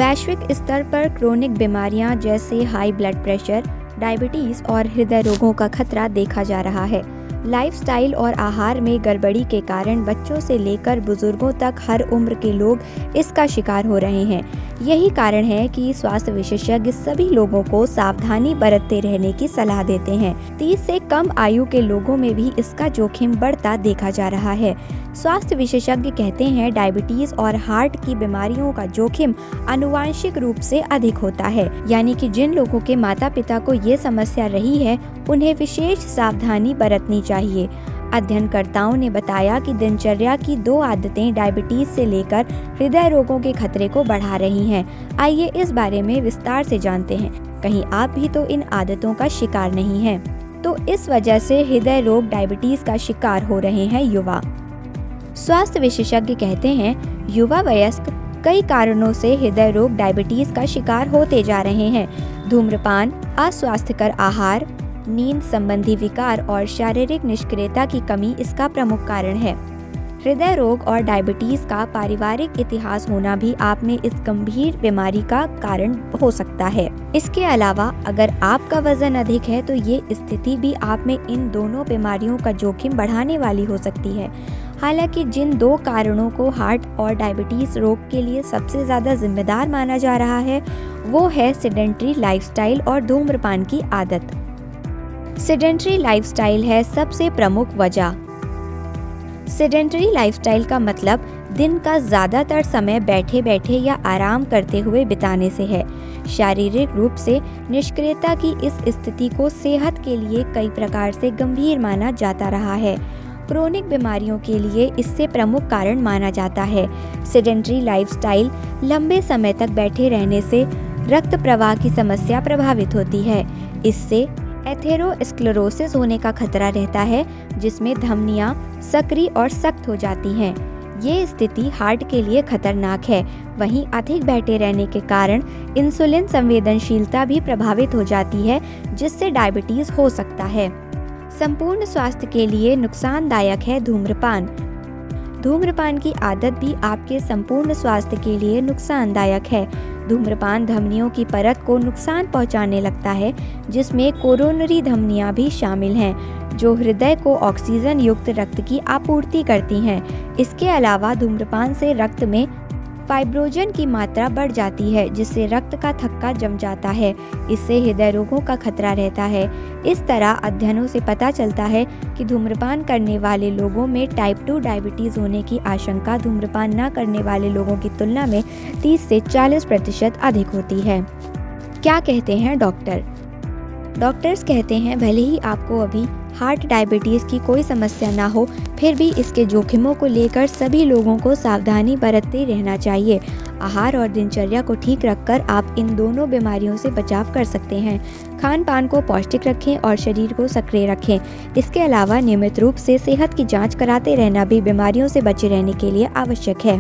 वैश्विक स्तर पर क्रोनिक बीमारियां जैसे हाई ब्लड प्रेशर, डायबिटीज और हृदय रोगों का खतरा देखा जा रहा है। लाइफस्टाइल और आहार में गड़बड़ी के कारण बच्चों से लेकर बुजुर्गों तक हर उम्र के लोग इसका शिकार हो रहे हैं। यही कारण है कि स्वास्थ्य विशेषज्ञ सभी लोगों को सावधानी बरतते रहने की सलाह देते हैं। 30 से कम आयु के लोगों में भी इसका जोखिम बढ़ता देखा जा रहा है। स्वास्थ्य विशेषज्ञ कहते हैं डायबिटीज और हार्ट की बीमारियों का जोखिम आनुवांशिक रूप से अधिक होता है, यानी कि जिन लोगों के माता पिता को ये समस्या रही है उन्हें विशेष सावधानी बरतनी चाहिए। अध्ययनकर्ताओं ने बताया कि दिनचर्या की 2 आदतें डायबिटीज से लेकर हृदय रोगों के खतरे को बढ़ा रही हैं। आइए इस बारे में विस्तार से जानते हैं। कहीं आप भी तो इन आदतों का शिकार नहीं हैं। तो इस वजह से हृदय रोग डायबिटीज का शिकार हो रहे हैं युवा। स्वास्थ्य विशेषज्ञ कहते हैं युवा वयस्क कई कारणों से हृदय रोग डायबिटीज का शिकार होते जा रहे हैं। धूम्रपान, अस्वास्थ्यकर आहार, नींद संबंधी विकार और शारीरिक निष्क्रियता की कमी इसका प्रमुख कारण है। हृदय रोग और डायबिटीज का पारिवारिक इतिहास होना भी आप में इस गंभीर बीमारी का कारण हो सकता है। इसके अलावा अगर आपका वजन अधिक है तो ये स्थिति भी आप में इन दोनों बीमारियों का जोखिम बढ़ाने वाली हो सकती है। हालांकि जिन 2 कारणों को हार्ट और डायबिटीज रोग के लिए सबसे ज्यादा जिम्मेदार माना जा रहा है वो है सेडेंट्री लाइफस्टाइल और धूम्रपान की आदत। सेडेंट्री लाइफस्टाइल है सबसे प्रमुख वजह। सेडेंट्री लाइफस्टाइल का मतलब दिन का ज्यादातर समय बैठे बैठे या आराम करते हुए बिताने से है। शारीरिक रूप से निष्क्रियता की इस स्थिति को सेहत के लिए कई प्रकार से गंभीर माना जाता रहा है। क्रोनिक बीमारियों के लिए इससे प्रमुख कारण माना जाता है। सेडेंट्री लाइफस्टाइल लंबे समय तक बैठे रहने से रक्त प्रवाह की समस्या प्रभावित होती है। इससे एथेरोस्क्लेरोसिस होने का खतरा रहता है, जिसमें धमनियां सक्रिय और सख्त हो जाती हैं। ये स्थिति हार्ट के लिए खतरनाक है। वहीं अधिक बैठे रहने के कारण इंसुलिन संवेदनशीलता भी प्रभावित हो जाती है, जिससे डायबिटीज हो सकता है। संपूर्ण स्वास्थ्य के लिए नुकसानदायक है धूम्रपान। धूम्रपान की आदत भी आपके संपूर्ण स्वास्थ्य के लिए नुकसानदायक है। धूम्रपान धमनियों की परत को नुकसान पहुंचाने लगता है, जिसमें कोरोनरी धमनियां भी शामिल हैं, जो हृदय को ऑक्सीजन युक्त रक्त की आपूर्ति करती हैं। इसके अलावा धूम्रपान से रक्त में फाइब्रोजन की मात्रा बढ़ जाती है, जिससे रक्त का थक्का जम जाता है। इससे हृदय रोगों का खतरा रहता है। इस तरह अध्ययनों से पता चलता है कि धूम्रपान करने वाले लोगों में टाइप 2 डायबिटीज होने की आशंका धूम्रपान न करने वाले लोगों की तुलना में 30 से 40% अधिक होती है। क्या कहते हैं डॉक्टर? डॉक्टर्स कहते हैं भले ही आपको अभी हार्ट डायबिटीज़ की कोई समस्या ना हो, फिर भी इसके जोखिमों को लेकर सभी लोगों को सावधानी बरतते रहना चाहिए। आहार और दिनचर्या को ठीक रखकर आप इन दोनों बीमारियों से बचाव कर सकते हैं। खान पान को पौष्टिक रखें और शरीर को सक्रिय रखें। इसके अलावा नियमित रूप से सेहत की जांच कराते रहना भी बीमारियों से बचे रहने के लिए आवश्यक है।